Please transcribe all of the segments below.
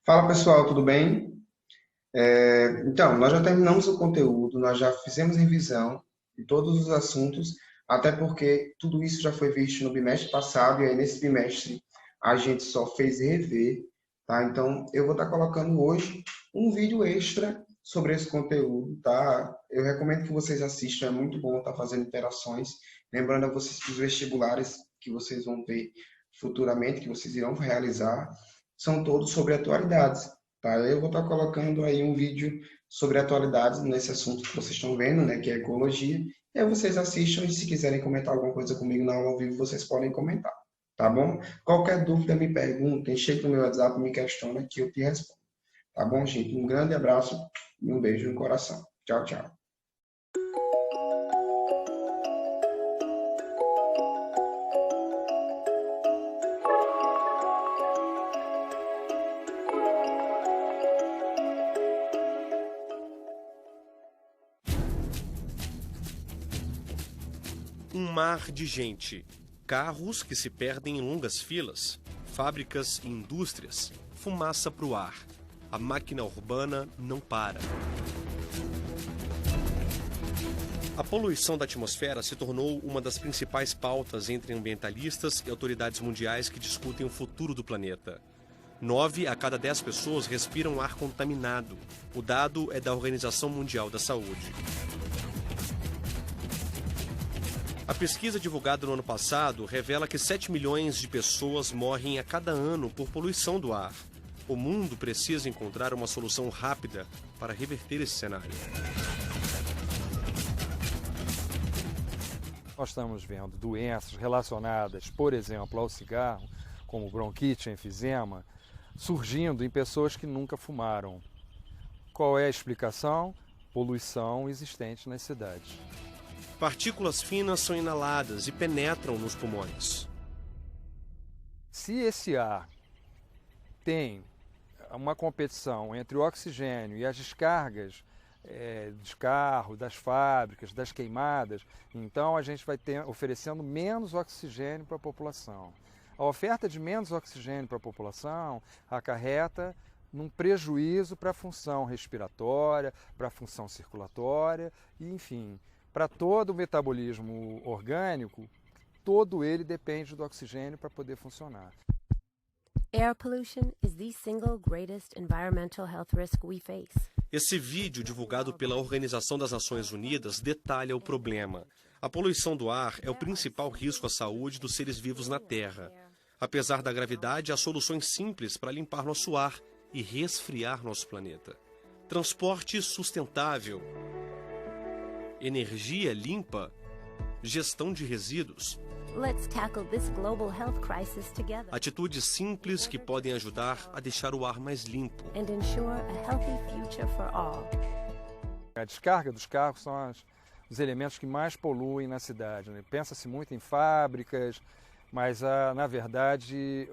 Fala pessoal, tudo bem? Então, nós já terminamos o conteúdo, nós já fizemos revisão de todos os assuntos, até porque tudo isso já foi visto no bimestre passado, e aí nesse bimestre a gente só fez rever, tá? Então, eu vou estar colocando hoje um vídeo extra sobre esse conteúdo, tá? Eu recomendo que vocês assistam, é muito bom estar fazendo interações. Lembrando a vocês que os vestibulares que vocês vão ter futuramente, que vocês irão realizar, são todos sobre atualidades. Tá? Eu vou estar colocando aí um vídeo sobre atualidades nesse assunto que vocês estão vendo, né, que é ecologia. E aí vocês assistam e se quiserem comentar alguma coisa comigo na aula ao vivo, vocês podem comentar, tá bom? Qualquer dúvida me perguntem, chega no meu WhatsApp, me questiona que eu te respondo. Tá bom, gente? Um grande abraço e um beijo no coração. Tchau, tchau. Um mar de gente, carros que se perdem em longas filas, fábricas e indústrias, fumaça para o ar. A máquina urbana não para. A poluição da atmosfera se tornou uma das principais pautas entre ambientalistas e autoridades mundiais que discutem o futuro do planeta. 9 a cada 10 pessoas respiram ar contaminado. O dado é da Organização Mundial da Saúde. A pesquisa divulgada no ano passado revela que 7 milhões de pessoas morrem a cada ano por poluição do ar. O mundo precisa encontrar uma solução rápida para reverter esse cenário. Nós estamos vendo doenças relacionadas, por exemplo, ao cigarro, como bronquite, enfisema, surgindo em pessoas que nunca fumaram. Qual é a explicação? Poluição existente nas cidades. Partículas finas são inaladas e penetram nos pulmões. Se esse ar tem uma competição entre o oxigênio e as descargas dos carros, das fábricas, das queimadas, então a gente vai oferecendo menos oxigênio para a população. A oferta de menos oxigênio para a população acarreta num prejuízo para a função respiratória, para a função circulatória e, enfim, para todo o metabolismo orgânico, todo ele depende do oxigênio para poder funcionar. Air pollution is the single greatest environmental health risk we face. Esse vídeo, divulgado pela Organização das Nações Unidas, detalha o problema. A poluição do ar é o principal risco à saúde dos seres vivos na Terra. Apesar da gravidade, há soluções simples para limpar nosso ar e resfriar nosso planeta. Transporte sustentável, energia limpa, gestão de resíduos. Let's tackle this global health crisis together Atitudes simples que podem ajudar a deixar o ar mais limpo. and ensure a healthy future for all. A descarga dos carros são os elementos que mais poluem na cidade, né? Pensa-se muito em fábricas, mas na verdade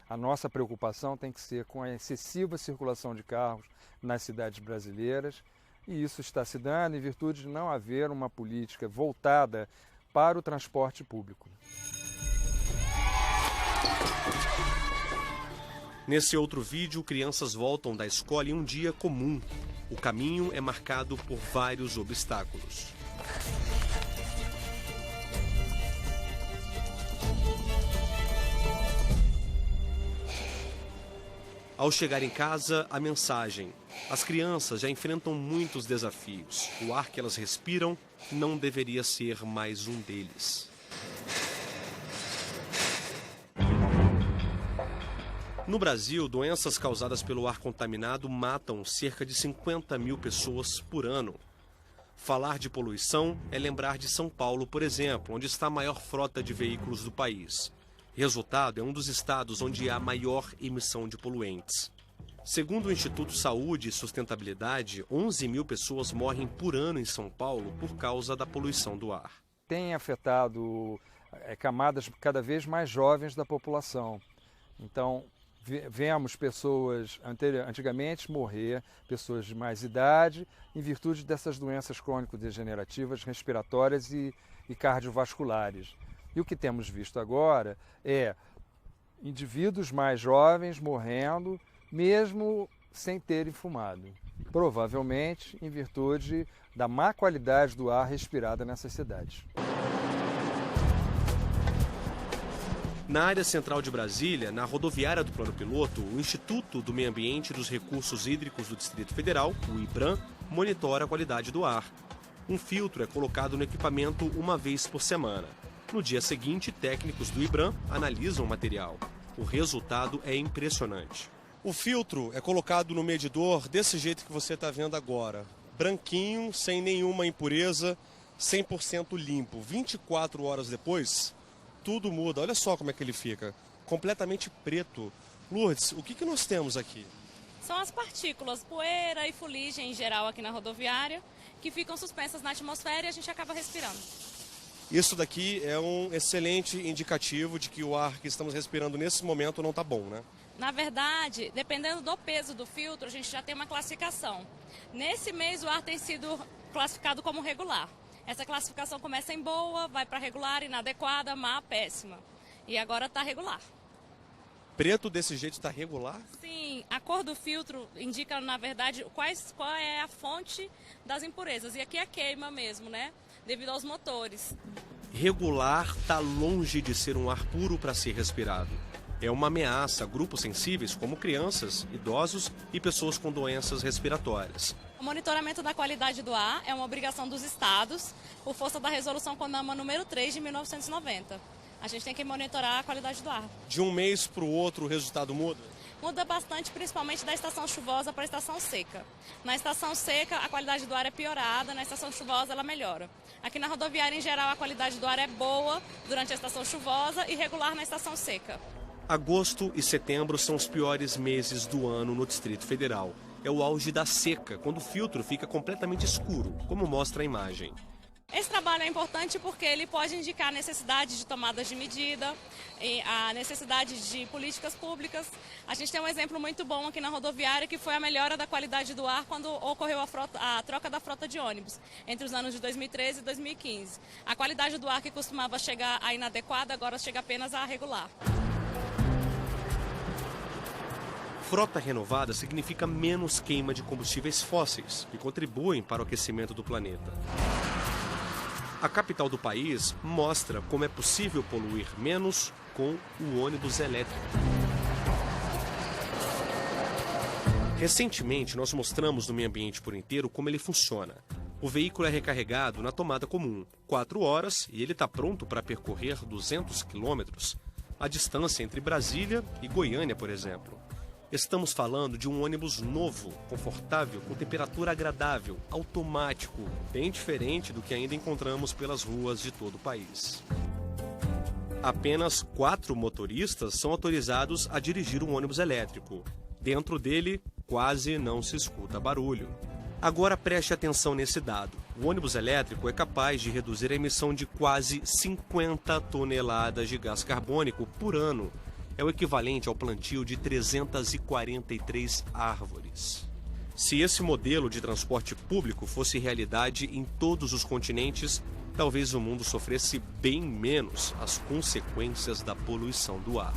a nossa preocupação tem que ser com a excessiva circulação de carros nas cidades brasileiras, e isso está se dando em virtude de não haver uma política voltada para o transporte público. Nesse outro vídeo, crianças voltam da escola em um dia comum. O caminho é marcado por vários obstáculos. Ao chegar em casa, a mensagem: as crianças já enfrentam muitos desafios. O ar que elas respiram não deveria ser mais um deles. No Brasil, doenças causadas pelo ar contaminado matam cerca de 50 mil pessoas por ano. Falar de poluição é lembrar de São Paulo, por exemplo, onde está a maior frota de veículos do país. Resultado, é um dos estados onde há maior emissão de poluentes. Segundo o Instituto Saúde e Sustentabilidade, 11 mil pessoas morrem por ano em São Paulo por causa da poluição do ar. Tem afetado camadas cada vez mais jovens da população. Então, vemos pessoas antigamente morrer, pessoas de mais idade, em virtude dessas doenças crônico-degenerativas, respiratórias e cardiovasculares. E o que temos visto agora é indivíduos mais jovens morrendo mesmo sem terem fumado, provavelmente em virtude da má qualidade do ar respirado nessas cidades. Na área central de Brasília, na rodoviária do Plano Piloto, o Instituto do Meio Ambiente e dos Recursos Hídricos do Distrito Federal, o IBRAM, monitora a qualidade do ar. Um filtro é colocado no equipamento uma vez por semana. No dia seguinte, técnicos do IBRAM analisam o material. O resultado é impressionante. O filtro é colocado no medidor desse jeito que você está vendo agora. Branquinho, sem nenhuma impureza, 100% limpo. 24 horas depois, tudo muda. Olha só como é que ele fica. Completamente preto. Lourdes, o que nós temos aqui? São as partículas, poeira e fuligem em geral aqui na rodoviária, que ficam suspensas na atmosfera e a gente acaba respirando. Isso daqui é um excelente indicativo de que o ar que estamos respirando nesse momento não está bom, né? Na verdade, dependendo do peso do filtro, a gente já tem uma classificação. Nesse mês, o ar tem sido classificado como regular. Essa classificação começa em boa, vai para regular, inadequada, má, péssima. E agora está regular. Preto desse jeito está regular? Sim, a cor do filtro indica, na verdade, qual é a fonte das impurezas. E aqui é queima mesmo, né? Devido aos motores. Regular está longe de ser um ar puro para ser respirado. É uma ameaça a grupos sensíveis como crianças, idosos e pessoas com doenças respiratórias. O monitoramento da qualidade do ar é uma obrigação dos estados, por força da resolução CONAMA número 3 de 1990. A gente tem que monitorar a qualidade do ar. De um mês para o outro o resultado muda? Muda bastante, principalmente da estação chuvosa para a estação seca. Na estação seca, a qualidade do ar é piorada, na estação chuvosa ela melhora. Aqui na rodoviária, em geral, a qualidade do ar é boa durante a estação chuvosa e regular na estação seca. Agosto e setembro são os piores meses do ano no Distrito Federal. É o auge da seca, quando o filtro fica completamente escuro, como mostra a imagem. Esse trabalho é importante porque ele pode indicar a necessidade de tomadas de medida, a necessidade de políticas públicas. A gente tem um exemplo muito bom aqui na rodoviária, que foi a melhora da qualidade do ar quando ocorreu a troca da frota de ônibus, entre os anos de 2013 e 2015. A qualidade do ar que costumava chegar a inadequada, agora chega apenas a regular. Frota renovada significa menos queima de combustíveis fósseis, que contribuem para o aquecimento do planeta. A capital do país mostra como é possível poluir menos com o ônibus elétrico. Recentemente, nós mostramos no Meio Ambiente por Inteiro como ele funciona. O veículo é recarregado na tomada comum, 4 horas, e ele está pronto para percorrer 200 quilômetros, a distância entre Brasília e Goiânia, por exemplo. Estamos falando de um ônibus novo, confortável, com temperatura agradável, automático, bem diferente do que ainda encontramos pelas ruas de todo o país. Apenas 4 motoristas são autorizados a dirigir um ônibus elétrico. Dentro dele, quase não se escuta barulho. Agora preste atenção nesse dado. O ônibus elétrico é capaz de reduzir a emissão de quase 50 toneladas de gás carbônico por ano. É o equivalente ao plantio de 343 árvores. Se esse modelo de transporte público fosse realidade em todos os continentes, talvez o mundo sofresse bem menos as consequências da poluição do ar.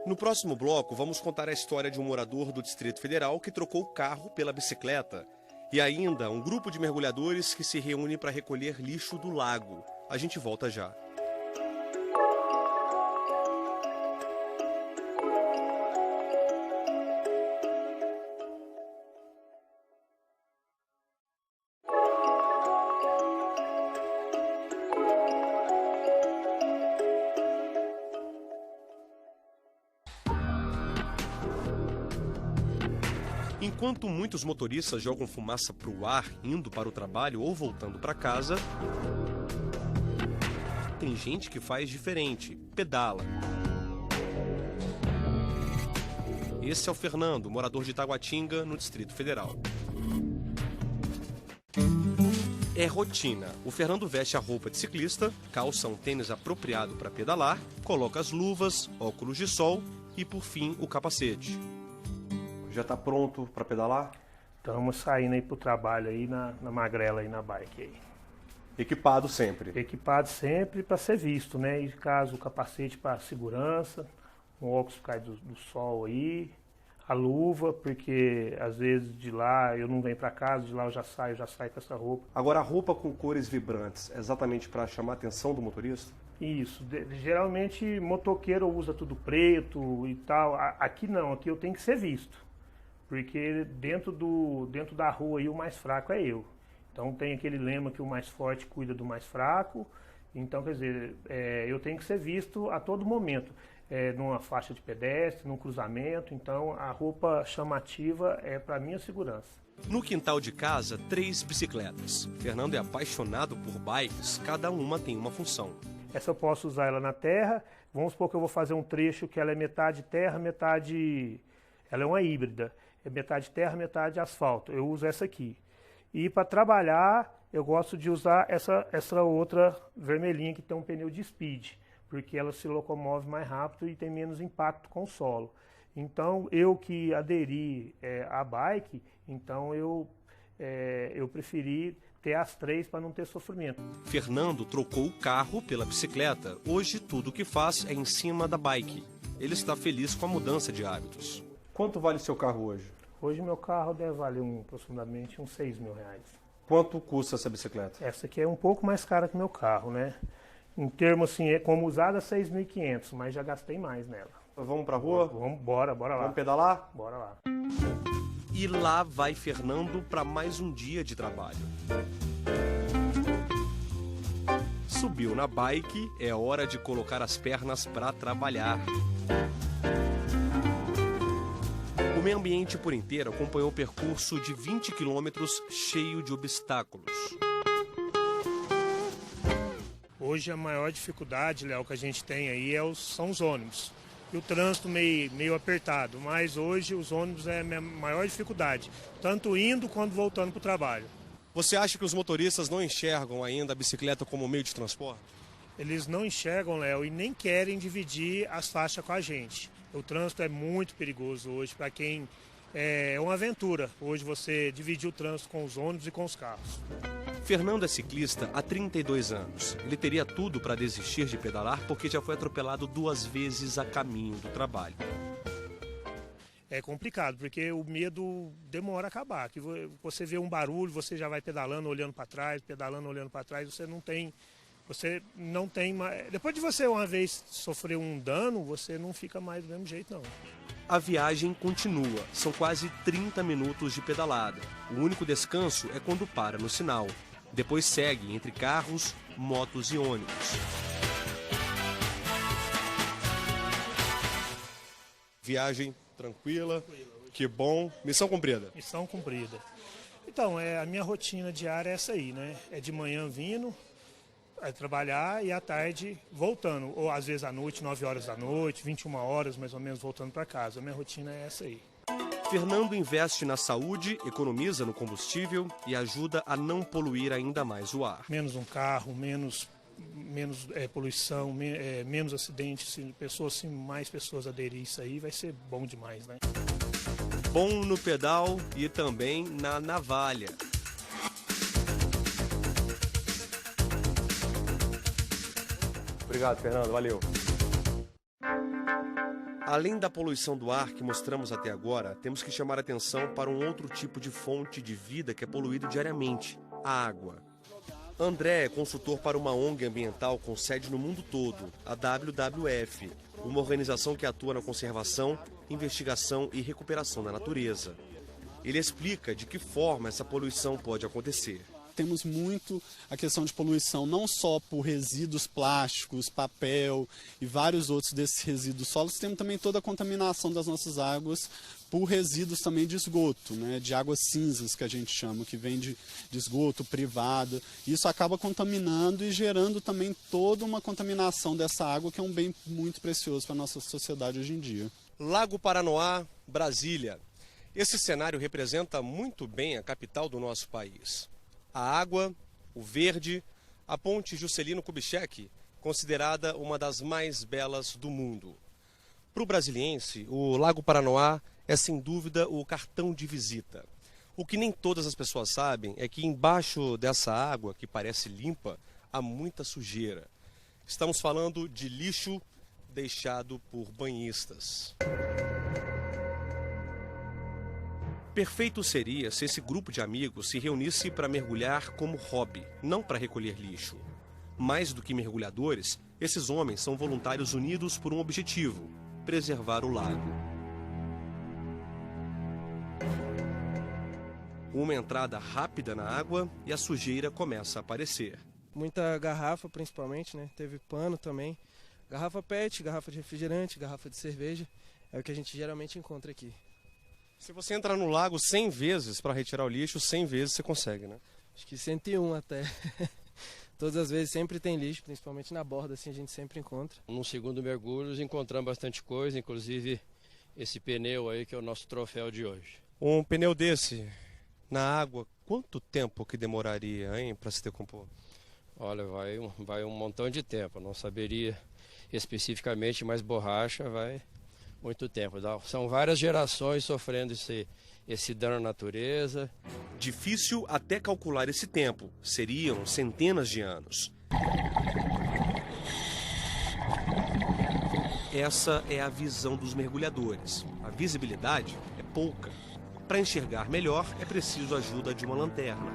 No próximo bloco, vamos contar a história de um morador do Distrito Federal que trocou o carro pela bicicleta. E ainda um grupo de mergulhadores que se reúne para recolher lixo do lago. A gente volta já. Enquanto muitos motoristas jogam fumaça para o ar, indo para o trabalho ou voltando para casa, tem gente que faz diferente, pedala. Esse é o Fernando, morador de Taguatinga, no Distrito Federal. É rotina. O Fernando veste a roupa de ciclista, calça um tênis apropriado para pedalar, coloca as luvas, óculos de sol e, por fim, o capacete. Já está pronto para pedalar? Estamos saindo aí pro trabalho aí na magrela aí na bike aí. Equipado sempre. Equipado sempre para ser visto, né? E caso o capacete para segurança, um óculos por causa do sol aí, a luva, porque às vezes de lá eu não venho para casa, de lá eu já saio com essa roupa. Agora, a roupa com cores vibrantes, é exatamente para chamar a atenção do motorista? Isso, geralmente motoqueiro usa tudo preto e tal. Aqui não, aqui eu tenho que ser visto, porque dentro da rua aí o mais fraco é eu. Então tem aquele lema que o mais forte cuida do mais fraco. Então, quer dizer, eu tenho que ser visto a todo momento, numa faixa de pedestre, num cruzamento. Então a roupa chamativa é para minha segurança. No quintal de casa, 3 bicicletas. Fernando é apaixonado por bikes, cada uma tem uma função. Essa eu posso usar ela na terra. Vamos supor que eu vou fazer um trecho que ela é metade terra, metade... Ela é uma híbrida. É metade terra, metade asfalto. Eu uso essa aqui. E para trabalhar, eu gosto de usar essa outra vermelhinha que tem um pneu de speed, porque ela se locomove mais rápido e tem menos impacto com o solo. Então, eu que aderi à bike, então eu preferi ter as 3 para não ter sofrimento. Fernando trocou o carro pela bicicleta. Hoje, tudo o que faz é em cima da bike. Ele está feliz com a mudança de hábitos. Quanto vale seu carro hoje? Hoje meu carro deve valer aproximadamente uns 6 mil reais. Quanto custa essa bicicleta? Essa aqui é um pouco mais cara que meu carro, né? Em termos assim, como usada, 6.500, mas já gastei mais nela. Vamos pra rua? Bora lá. Vamos pedalar? Bora lá. E lá vai Fernando para mais um dia de trabalho. Subiu na bike, é hora de colocar as pernas para trabalhar. O meio ambiente por inteiro acompanhou o percurso de 20 quilômetros cheio de obstáculos. Hoje a maior dificuldade, Léo, que a gente tem aí são os ônibus. E o trânsito meio apertado, mas hoje os ônibus é a minha maior dificuldade, tanto indo quanto voltando para o trabalho. Você acha que os motoristas não enxergam ainda a bicicleta como meio de transporte? Eles não enxergam, Léo, e nem querem dividir as faixas com a gente. O trânsito é muito perigoso hoje para quem é uma aventura. Hoje você dividir o trânsito com os ônibus e com os carros. Fernando é ciclista há 32 anos. Ele teria tudo para desistir de pedalar porque já foi atropelado 2 vezes a caminho do trabalho. É complicado, porque o medo demora a acabar. Que você vê um barulho, você já vai pedalando, olhando para trás, você não tem mais... Depois de você uma vez sofrer um dano, você não fica mais do mesmo jeito, não. A viagem continua. São quase 30 minutos de pedalada. O único descanso é quando para no sinal. Depois segue entre carros, motos e ônibus. Viagem tranquila, que bom. Missão cumprida. Missão cumprida. Então, a minha rotina diária é essa aí, né? É de manhã vindo, trabalhar e à tarde voltando. Ou às vezes à noite, 9 horas da noite, 21 horas mais ou menos voltando para casa. A minha rotina é essa aí. Fernando investe na saúde, economiza no combustível e ajuda a não poluir ainda mais o ar. Menos um carro, menos poluição, menos acidentes, mais pessoas aderir isso aí, vai ser bom demais, né? Bom no pedal e também na navalha. Obrigado, Fernando. Valeu. Além da poluição do ar que mostramos até agora, temos que chamar atenção para um outro tipo de fonte de vida que é poluído diariamente, a água. André é consultor para uma ONG ambiental com sede no mundo todo, a WWF, uma organização que atua na conservação, investigação e recuperação da natureza. Ele explica de que forma essa poluição pode acontecer. Temos muito a questão de poluição, não só por resíduos plásticos, papel e vários outros desses resíduos sólidos, temos também toda a contaminação das nossas águas por resíduos também de esgoto, né, de águas cinzas que a gente chama, que vem de esgoto privado. Isso acaba contaminando e gerando também toda uma contaminação dessa água, que é um bem muito precioso para a nossa sociedade hoje em dia. Lago Paranoá, Brasília. Esse cenário representa muito bem a capital do nosso país. A água, o verde, a ponte Juscelino Kubitschek, considerada uma das mais belas do mundo. Para o brasiliense, o Lago Paranoá é sem dúvida o cartão de visita. O que nem todas as pessoas sabem é que embaixo dessa água, que parece limpa, há muita sujeira. Estamos falando de lixo deixado por banhistas. Perfeito seria se esse grupo de amigos se reunisse para mergulhar como hobby, não para recolher lixo. Mais do que mergulhadores, esses homens são voluntários unidos por um objetivo: preservar o lago. Uma entrada rápida na água e a sujeira começa a aparecer. Muita garrafa, principalmente, né? Teve pano também. Garrafa PET, garrafa de refrigerante, garrafa de cerveja. É o que a gente geralmente encontra aqui. Se você entrar no lago 100 vezes para retirar o lixo, 100 vezes você consegue, né? Acho que 101 até. Todas as vezes sempre tem lixo, principalmente na borda, assim a gente sempre encontra. No segundo mergulho encontramos bastante coisa, inclusive esse pneu aí que é o nosso troféu de hoje. Um pneu desse na água, quanto tempo que demoraria, hein, para se decompor? Olha, vai um montão de tempo, não saberia especificamente, mas borracha vai muito tempo. São várias gerações sofrendo esse dano à natureza. Difícil até calcular esse tempo, seriam centenas de anos. Essa é a visão dos mergulhadores. A visibilidade é pouca. Para enxergar melhor, é preciso a ajuda de uma lanterna.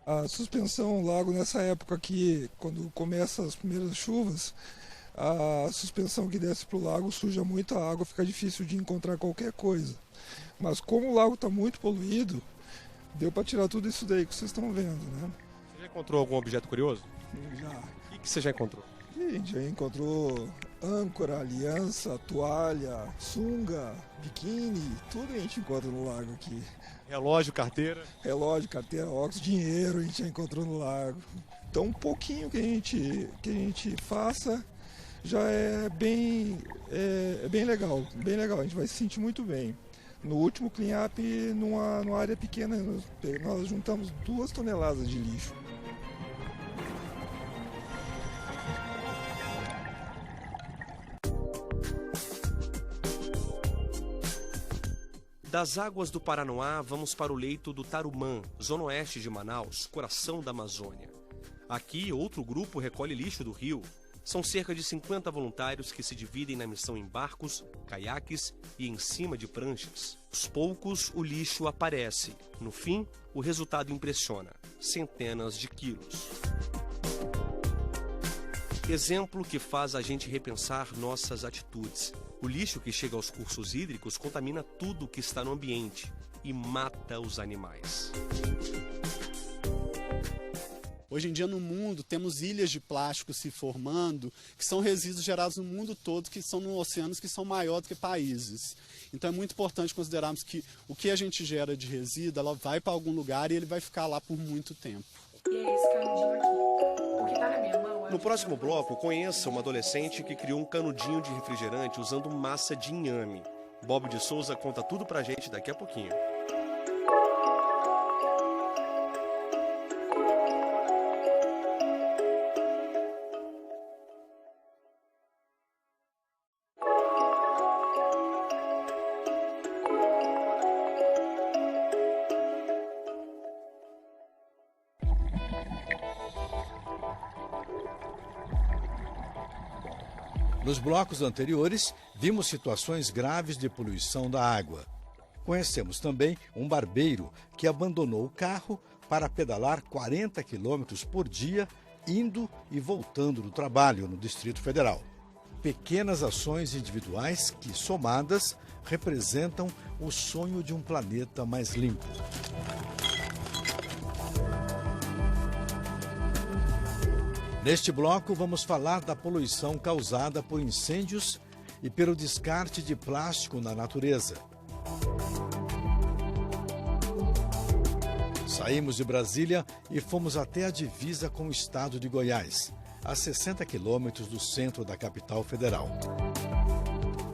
A suspensão lago nessa época aqui, quando começam as primeiras chuvas, a suspensão que desce para o lago suja muito a água, fica difícil de encontrar qualquer coisa. Mas como o lago está muito poluído, deu para tirar tudo isso daí que vocês estão vendo, né? Você já encontrou algum objeto curioso? Já. O que você já encontrou? A gente já encontrou âncora, aliança, toalha, sunga, biquíni, tudo a gente encontra no lago aqui. Relógio, carteira? Relógio, carteira, óculos, dinheiro a gente já encontrou no lago. Então um pouquinho que a gente faça já é bem legal, a gente vai se sentir muito bem. No último clean-up, numa área pequena, nós juntamos 2 toneladas de lixo. Das águas do Paranoá, vamos para o leito do Tarumã, zona oeste de Manaus, coração da Amazônia. Aqui, outro grupo recolhe lixo do rio. São cerca de 50 voluntários que se dividem na missão em barcos, caiaques e em cima de pranchas. Aos poucos, o lixo aparece. No fim, o resultado impressiona: centenas de quilos. Exemplo que faz a gente repensar nossas atitudes. O lixo que chega aos cursos hídricos contamina tudo que está no ambiente e mata os animais. Hoje em dia no mundo temos ilhas de plástico se formando, que são resíduos gerados no mundo todo, que são nos oceanos que são maiores do que países. Então é muito importante considerarmos que o que a gente gera de resíduo, ela vai para algum lugar e ele vai ficar lá por muito tempo. E é esse canudinho aqui. O que tá na minha mão... No próximo bloco, conheça uma adolescente que criou um canudinho de refrigerante usando massa de inhame. Bob de Souza conta tudo pra gente daqui a pouquinho. Nos blocos anteriores, vimos situações graves de poluição da água. Conhecemos também um barbeiro que abandonou o carro para pedalar 40 quilômetros por dia, indo e voltando do trabalho no Distrito Federal. Pequenas ações individuais que, somadas, representam o sonho de um planeta mais limpo. Neste bloco, vamos falar da poluição causada por incêndios e pelo descarte de plástico na natureza. Saímos de Brasília e fomos até a divisa com o estado de Goiás, a 60 quilômetros do centro da capital federal.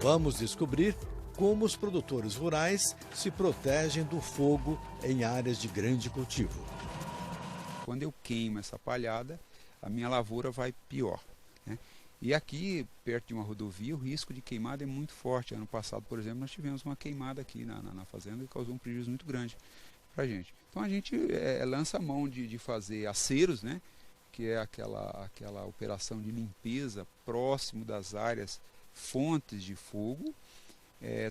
Vamos descobrir como os produtores rurais se protegem do fogo em áreas de grande cultivo. Quando eu queimo essa palhada, a minha lavoura vai pior, né? E aqui, perto de uma rodovia, o risco de queimada é muito forte. Ano passado, por exemplo, nós tivemos uma queimada aqui na fazenda que causou um prejuízo muito grande para a gente. Então a gente lança a mão de fazer aceros, né? Que é aquela operação de limpeza próximo das áreas fontes de fogo.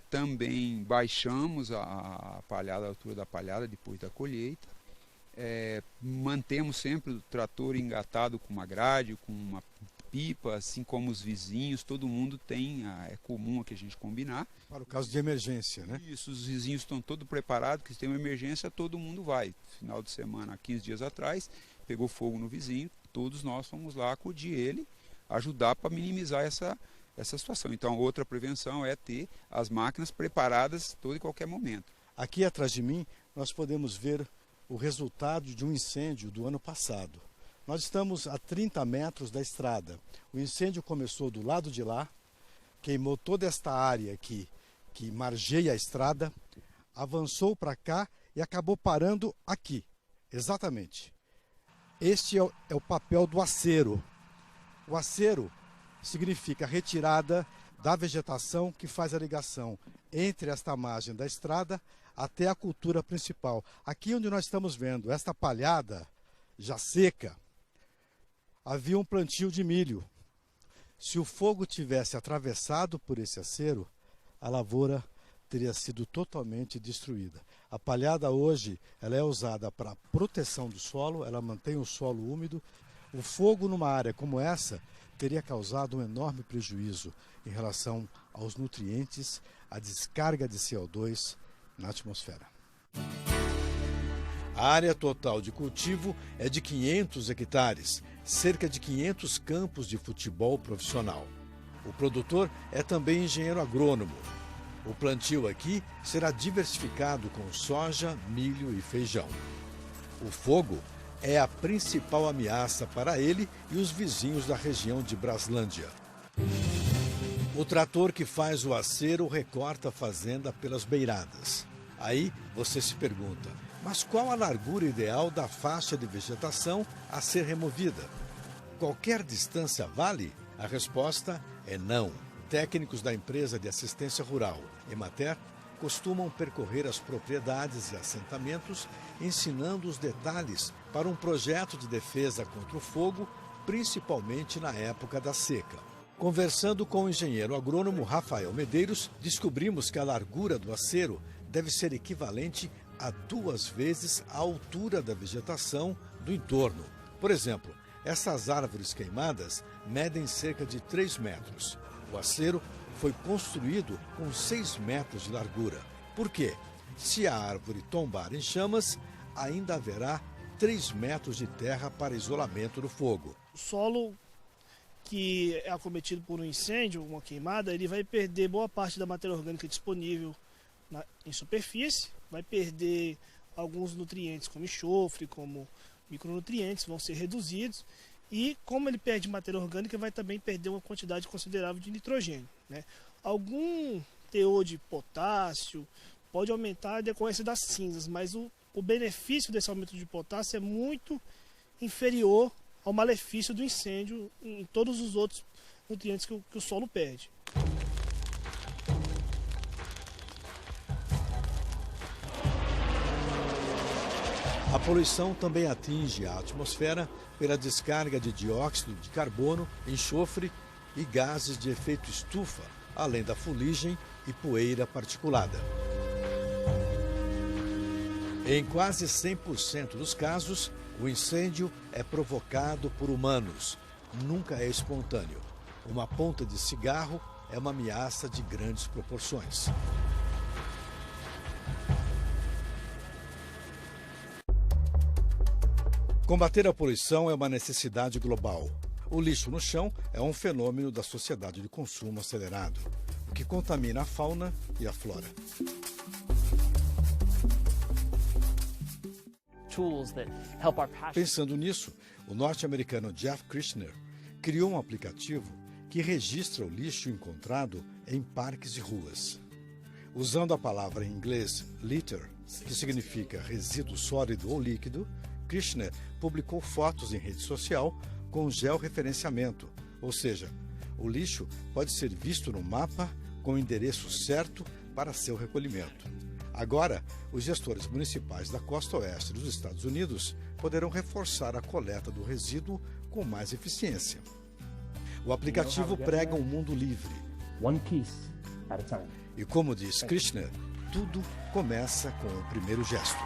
Também baixamos a palhada, a altura da palhada depois da colheita. Mantemos sempre o trator engatado com uma grade, com uma pipa, assim como os vizinhos, todo mundo tem, é comum que a gente combinar. Para o caso de emergência, né? Isso, os vizinhos estão todos preparados, que se tem uma emergência, todo mundo vai. Final de semana, 15 dias atrás, pegou fogo no vizinho, todos nós fomos lá acudir ele, ajudar para minimizar essa situação. Então, outra prevenção é ter as máquinas preparadas todo e qualquer momento. Aqui atrás de mim, nós podemos ver o resultado de um incêndio do ano passado. Nós estamos a 30 metros da estrada. O incêndio começou do lado de lá, queimou toda esta área aqui, que margeia a estrada, avançou para cá e acabou parando aqui, exatamente. Este é o papel do acero. O acero significa a retirada da vegetação que faz a ligação entre esta margem da estrada até a cultura principal. Aqui onde nós estamos vendo esta palhada já seca, havia um plantio de milho. Se o fogo tivesse atravessado por esse acero, a lavoura teria sido totalmente destruída. A palhada hoje ela é usada para proteção do solo, ela mantém o solo úmido. O fogo numa área como essa teria causado um enorme prejuízo em relação aos nutrientes, à descarga de CO2 na atmosfera. A área total de cultivo é de 500 hectares, cerca de 500 campos de futebol profissional. O produtor é também engenheiro agrônomo. O plantio aqui será diversificado com soja, milho e feijão. O fogo é a principal ameaça para ele e os vizinhos da região de Braslândia. O trator que faz o acero recorta a fazenda pelas beiradas. Aí você se pergunta, mas qual a largura ideal da faixa de vegetação a ser removida? Qualquer distância vale? A resposta é não. Técnicos da empresa de assistência rural, Emater, costumam percorrer as propriedades e assentamentos, ensinando os detalhes para um projeto de defesa contra o fogo, principalmente na época da seca. Conversando com o engenheiro agrônomo Rafael Medeiros, descobrimos que a largura do acero deve ser equivalente a 2 vezes a altura da vegetação do entorno. Por exemplo, essas árvores queimadas medem cerca de 3 metros. O acero foi construído com 6 metros de largura. Por quê? Se a árvore tombar em chamas, ainda haverá 3 metros de terra para isolamento do fogo. O solo que é acometido por um incêndio, uma queimada, ele vai perder boa parte da matéria orgânica disponível em superfície, vai perder alguns nutrientes como enxofre, como micronutrientes, vão ser reduzidos, e como ele perde matéria orgânica, vai também perder uma quantidade considerável de nitrogênio, né? Algum teor de potássio pode aumentar a decorrência das cinzas, mas o benefício desse aumento de potássio é muito inferior ao malefício do incêndio em todos os outros nutrientes que o solo perde. A poluição também atinge a atmosfera pela descarga de dióxido de carbono, enxofre e gases de efeito estufa, além da fuligem e poeira particulada. Em quase 100% dos casos, o incêndio é provocado por humanos, nunca é espontâneo. Uma ponta de cigarro é uma ameaça de grandes proporções. Combater a poluição é uma necessidade global. O lixo no chão é um fenômeno da sociedade de consumo acelerado, o que contamina a fauna e a flora. Pensando nisso, o norte-americano Jeff Kirchner criou um aplicativo que registra o lixo encontrado em parques e ruas. Usando a palavra em inglês litter, que significa resíduo sólido ou líquido, Kirchner publicou fotos em rede social com georreferenciamento, ou seja, O lixo pode ser visto no mapa com o endereço certo para seu recolhimento. Agora, os gestores municipais da costa oeste dos Estados Unidos poderão reforçar a coleta do resíduo com mais eficiência. O aplicativo prega um mundo livre. E como diz Krishna, tudo começa com o primeiro gesto.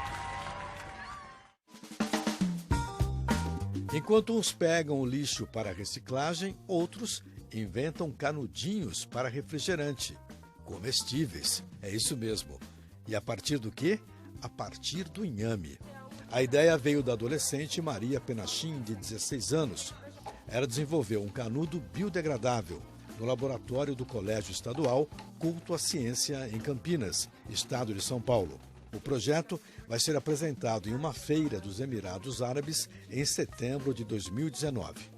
Enquanto uns pegam o lixo para reciclagem, outros inventam canudinhos para refrigerante. Comestíveis, é isso mesmo. E a partir do quê? A partir do inhame. A ideia veio da adolescente Maria Penachim, de 16 anos. Ela desenvolveu um canudo biodegradável no laboratório do Colégio Estadual Culto à Ciência, em Campinas, estado de São Paulo. O projeto vai ser apresentado em uma feira dos Emirados Árabes em setembro de 2019.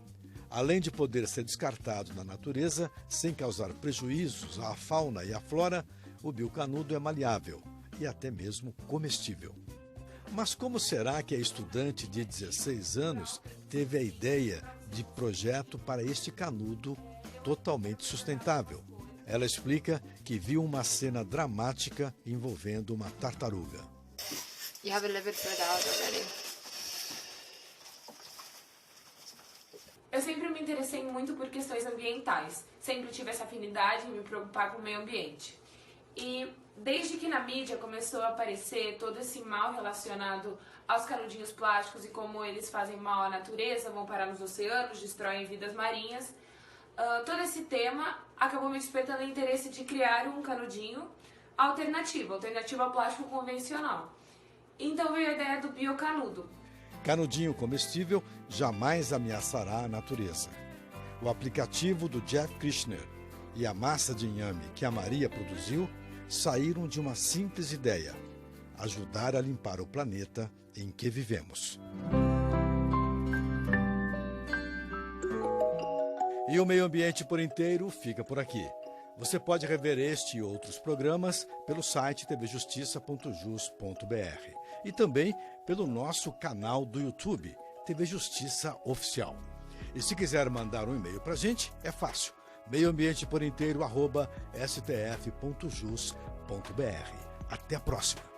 Além de poder ser descartado na natureza sem causar prejuízos à fauna e à flora, o biocanudo é maleável e até mesmo comestível. Mas como será que a estudante de 16 anos teve a ideia de projeto para este canudo totalmente sustentável? Ela explica que viu uma cena dramática envolvendo uma tartaruga. Eu sempre me interessei muito por questões ambientais. Sempre tive essa afinidade em me preocupar com o meio ambiente. E desde que na mídia começou a aparecer todo esse mal relacionado aos canudinhos plásticos e como eles fazem mal à natureza, vão parar nos oceanos, destroem vidas marinhas, todo esse tema acabou me despertando o interesse de criar um canudinho alternativo ao plástico convencional. Então veio a ideia do biocanudo. Canudinho comestível jamais ameaçará a natureza. O aplicativo do Jeff Krishner e a massa de inhame que a Maria produziu saíram de uma simples ideia: ajudar a limpar o planeta em que vivemos. E o meio ambiente por inteiro fica por aqui. Você pode rever este e outros programas pelo site tvjustiça.jus.br e também pelo nosso canal do YouTube, TV Justiça Oficial. E se quiser mandar um e-mail para a gente, é fácil. meioambienteporinteiro@stf.jus.br. Até a próxima!